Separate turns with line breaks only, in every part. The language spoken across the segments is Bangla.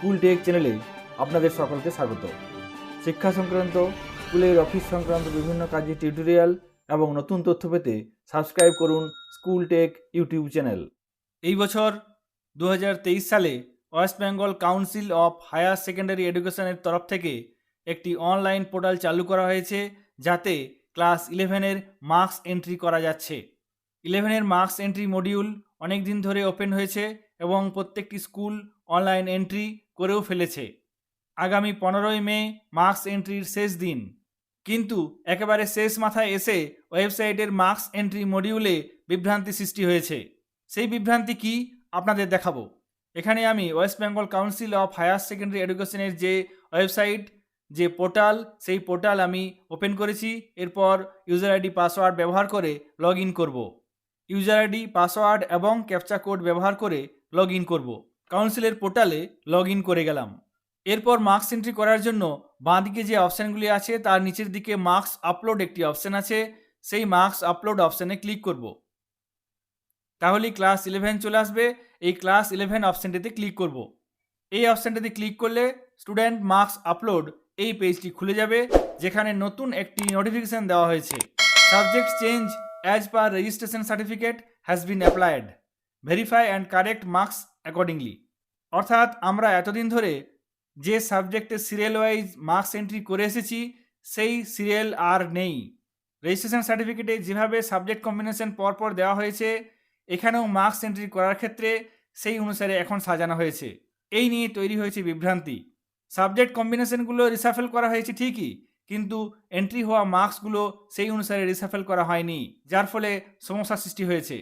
স্কুল টেক চ্যানেলে আপনাদের সকলকে স্বাগত। শিক্ষা সংক্রান্ত, স্কুলের অফিস সংক্রান্ত বিভিন্ন কাজের টিউটোরিয়াল এবং নতুন তথ্য পেতে সাবস্ক্রাইব করুন স্কুল টেক ইউটিউব চ্যানেল। এই বছর 2023 সালে west Bengal council of higher secondary এডুকেশনের তরফ থেকে একটি অনলাইন পোর্টাল চালু করা হয়েছে, যাতে ক্লাস 11-এর মার্কস এন্ট্রি করা যাচ্ছে। 11-এর মার্কস এন্ট্রি মডিউল অনেক দিন ধরে ওপেন হয়েছে এবং প্রত্যেকটি স্কুল অনলাইন এন্ট্রি করেও ফেলেছে। আগামী 15ই মে মার্কস এন্ট্রির শেষ দিন, কিন্তু একেবারে শেষ মাথায় এসে ওয়েবসাইটের মার্কস এন্ট্রি মডিউলে বিভ্রান্তি সৃষ্টি হয়েছে। সেই বিভ্রান্তি কি আপনাদের দেখাবো। এখানে আমি west Bengal council of higher secondary এডুকেশনের যে ওয়েবসাইট, যে পোর্টাল, সেই পোর্টাল আমি ওপেন করেছি। এরপর ইউজার আইডি পাসওয়ার্ড ব্যবহার করে লগ ইন করবো। ইউজার আইডি পাসওয়ার্ড এবং ক্যাপচা কোড ব্যবহার করে লগ ইন করবো। কাউন্সিলের পোর্টালে লগ ইন করে গেলাম। এরপর মার্কস এন্ট্রি করার জন্য বাঁদিকে যে অপশানগুলি আছে তার নিচের দিকে মার্কস আপলোড একটি অপশান আছে, সেই মার্কস আপলোড অপশানে ক্লিক করব। তাহলেই ক্লাস 11 চলে আসবে। এই ক্লাস 11 অপশানটিতে ক্লিক করব। এই অপশানটিতে ক্লিক করলে স্টুডেন্ট মার্কস আপলোড এই পেজটি খুলে যাবে, যেখানে নতুন একটি নোটিফিকেশান দেওয়া হয়েছে। Subject change as per registration certificate has been applied, verify and correct marks accordingly. অর্থাৎ আমরা এতদিন ধরে যে সাবজেক্টে সিরিয়াল ওয়াইজ মার্কস এন্ট্রি করে এসেছি, সেই সিরিয়াল আর নেই। রেজিস্ট্রেশন সার্টিফিকেটে যেভাবে সাবজেক্ট কম্বিনেশন পরপর দেওয়া হয়েছে, এখানেও মার্কস এন্ট্রি করার ক্ষেত্রে সেই অনুসারে এখন সাজানো হয়েছে। এই নিয়ে তৈরি হয়েছে বিভ্রান্তি। সাবজেক্ট কম্বিনেশনগুলো রিসাফেল করা হয়েছে ঠিকই, কিন্তু এন্ট্রি হওয়া মার্কসগুলো সেই অনুসারে রিসাফেল করা হয়নি, যার ফলে সমস্যা সৃষ্টি হয়েছে।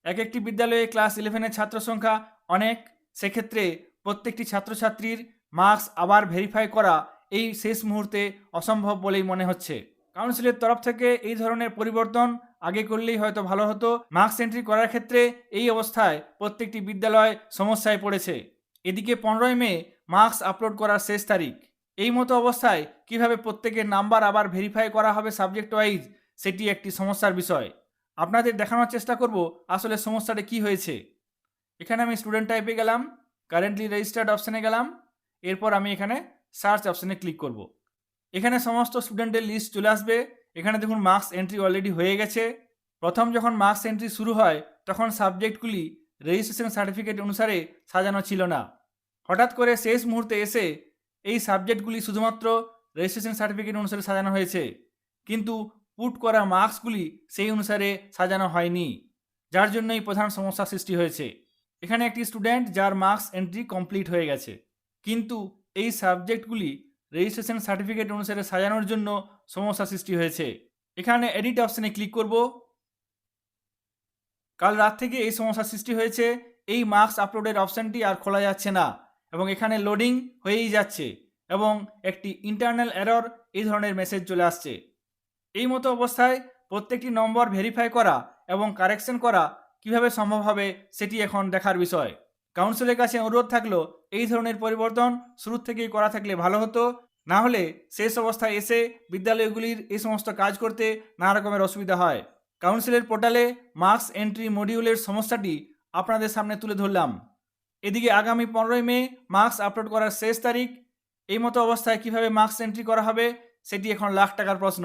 এক একটি বিদ্যালয়ে ক্লাস 11-এর ছাত্র সংখ্যা অনেক, সেক্ষেত্রে প্রত্যেকটি ছাত্রছাত্রীর মার্কস আবার ভেরিফাই করা এই শেষ মুহূর্তে অসম্ভব বলেই মনে হচ্ছে। কাউন্সিলের তরফ থেকে এই ধরনের পরিবর্তন আগে করলেই হয়তো ভালো হতো। মার্কস এন্ট্রি করার ক্ষেত্রে এই অবস্থায় প্রত্যেকটি বিদ্যালয় সমস্যায় পড়েছে। এদিকে 15ই মে মার্কস আপলোড করার শেষ তারিখ। এই মতো অবস্থায় কিভাবে প্রত্যেকের নাম্বার আবার ভেরিফাই করা হবে সাবজেক্ট ওয়াইজ, সেটি একটি সমস্যার বিষয়। আপনাদের দেখানোর চেষ্টা করব আসলে সমস্যাটা কি হয়েছে। এখানে আমি স্টুডেন্ট টাইপে গেলাম, কারেন্টলি রেজিস্টার্ড অপশানে গেলাম। এরপর আমি এখানে সার্চ অপশানে ক্লিক করব। এখানে সমস্ত স্টুডেন্টের লিস্ট চলে আসবে। এখানে দেখুন মার্কস এন্ট্রি অলরেডি হয়ে গেছে। প্রথম যখন মার্কস এন্ট্রি শুরু হয়, তখন সাবজেক্টগুলি রেজিস্ট্রেশন সার্টিফিকেট অনুসারে সাজানো ছিল না। হঠাৎ করে শেষ মুহূর্তে এসে এই সাবজেক্টগুলি শুধুমাত্র রেজিস্ট্রেশন সার্টিফিকেট অনুসারে সাজানো হয়েছে, কিন্তু পুট করা মার্কসগুলি সেই অনুসারে সাজানো হয়নি, যার জন্যই প্রধান সমস্যা সৃষ্টি হয়েছে। এখানে একটি স্টুডেন্ট যার মার্কস এন্ট্রি কমপ্লিট হয়ে গেছে, কিন্তু এই সাবজেক্টগুলি রেজিস্ট্রেশন সার্টিফিকেট অনুসারে সাজানোর জন্য সমস্যা সৃষ্টি হয়েছে। এখানে এডিট অপশানে ক্লিক করব। কাল রাত থেকে এই সমস্যা সৃষ্টি হয়েছে। এই মার্কস আপলোডের অপশানটি আর খোলা যাচ্ছে না এবং এখানে লোডিং হয়েই যাচ্ছে এবং একটি ইন্টারনাল এরর এই ধরনের মেসেজ চলে আসছে। এই মতো অবস্থায় প্রত্যেকটি নম্বর ভেরিফাই করা এবং কারেকশন করা কিভাবে সম্ভব হবে, সেটি এখন দেখার বিষয়। কাউন্সিলের কাছে অনুরোধ থাকলো, এই ধরনের পরিবর্তন শুরু থেকেই করা থাকলে ভালো হতো, না হলে শেষ অবস্থায় এসে বিদ্যালয়গুলির এই সমস্ত কাজ করতে নানা রকমের অসুবিধা হয়। কাউন্সিলের পোর্টালে মার্কস এন্ট্রি মডিউলের সমস্যাটি আপনাদের সামনে তুলে ধরলাম। এদিকে আগামী 15ই মে মার্কস আপলোড করার শেষ তারিখ। এই মতো অবস্থায় কিভাবে মার্কস এন্ট্রি করা হবে, সেটি এখন লাখ টাকার প্রশ্ন।